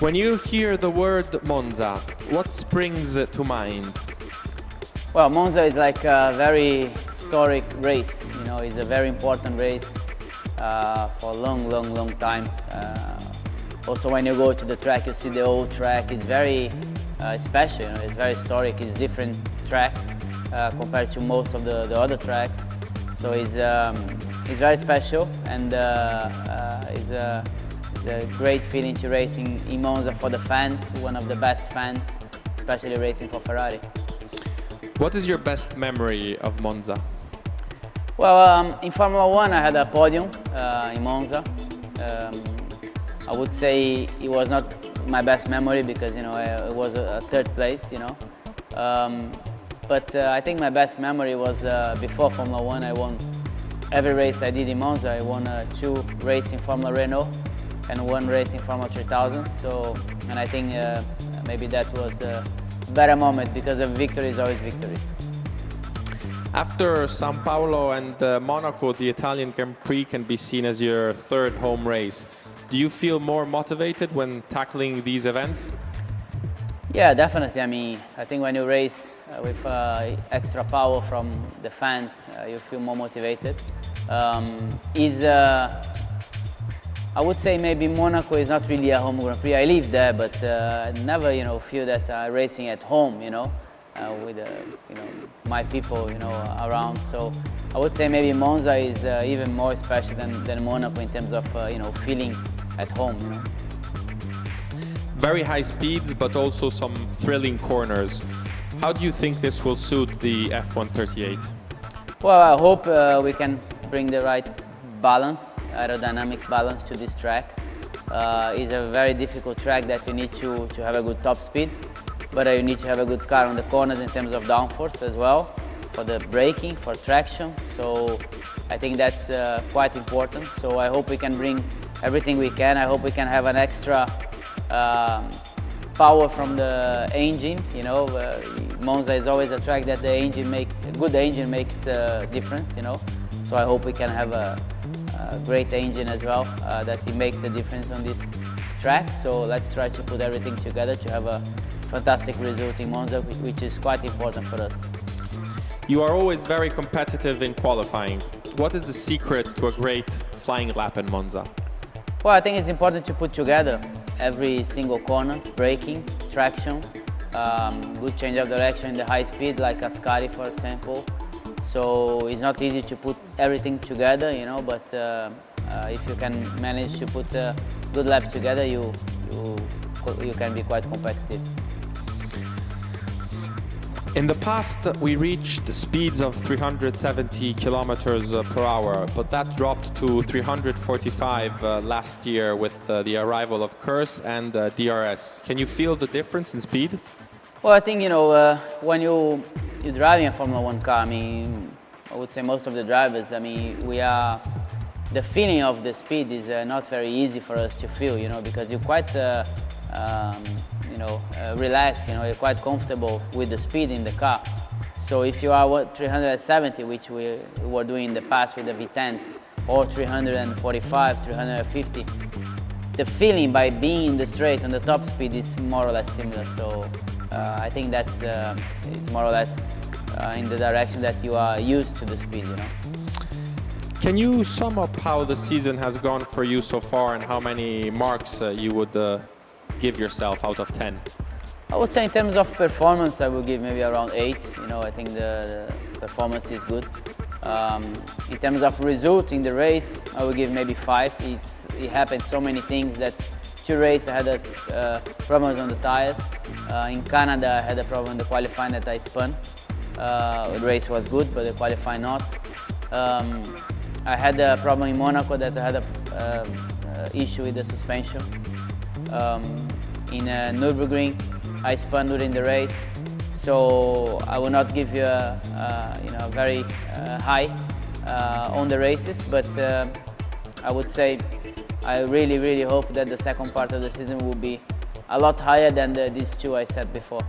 When you hear the word Monza, what springs to mind? Well, Monza is like a very historic race. You know, it's a very important race for a long time. Also, when you go to the track, you see the old track. It's very special. You know, it's very historic. It's different track compared to most of the other tracks. So it's very special, and it's a great feeling to race in Monza for the fans. One of the best fans, especially racing for Ferrari. What is your best memory of Monza? Well, in Formula One, I had a podium in Monza. I would say it was not my best memory because, you know, it was a third place, you know. But I think my best memory was before Formula One. I won every race I did in Monza. I won 2 races in Formula Renault and 1 race in Formula 3000. So, and I think maybe that was a better moment because a victory is always victories. After Sao Paulo and Monaco, the Italian Grand Prix can be seen as your third home race. Do you feel more motivated when tackling these events? Yeah, definitely. I mean, I think when you race with extra power from the fans, you feel more motivated. I would say maybe Monaco is not really a home Grand Prix. I live there, but I never, you know, feel that racing at home, you know, with you know, my people, you know, around. So I would say maybe Monza is even more special than Monaco in terms of you know, feeling at home, you know. Very high speeds, but also some thrilling corners. How do you think this will suit the F138? Well, I hope we can bring the right balance, aerodynamic balance to this track. It's a very difficult track that you need to have a good top speed, but you need to have a good car on the corners in terms of downforce as well, for the braking, for traction. So I think that's quite important. So I hope we can bring everything we can. I hope we can have an extra power from the engine. You know, Monza is always a track that a good engine makes a difference. You know, so I hope we can have a great engine as well, that it makes the difference on this track. So let's try to put everything together to have a fantastic result in Monza, which is quite important for us. You are always very competitive in qualifying. What is the secret to a great flying lap in Monza? Well, I think it's important to put together every single corner, braking, traction, good change of direction in the high speed, like Ascari, for example. So it's not easy to put everything together, you know, but if you can manage to put a good lap together, you can be quite competitive. In the past, we reached speeds of 370 kilometers per hour, but that dropped to 345 last year with the arrival of Curse and DRS. Can you feel the difference in speed? Well, I think, you know, when you're driving a Formula One car, I mean, I would say most of the drivers, I mean, the feeling of the speed is not very easy for us to feel, you know, because you're quite, you know, relaxed, you know, you're quite comfortable with the speed in the car. So if you are 370, which we were doing in the past with the V10s, or 345, 350, the feeling by being in the straight on the top speed is more or less similar. So I think that's is more or less in the direction that you are used to the speed, you know. Can you sum up how the season has gone for you so far and how many marks you would give yourself out of 10? I would say in terms of performance, I would give maybe around 8. You know, I think the performance is good. In terms of result in the race, I would give maybe 5. It happened so many things that 2 races I had problems on the tires. In Canada, I had a problem in the qualifying that I spun. The race was good, but the qualifying not. I had a problem in Monaco that I had a issue with the suspension. In Nürburgring, I spun during the race, so I will not give you a you know, very high on the races, but I would say I really hope that the second part of the season will be a lot higher than these 2 I said before.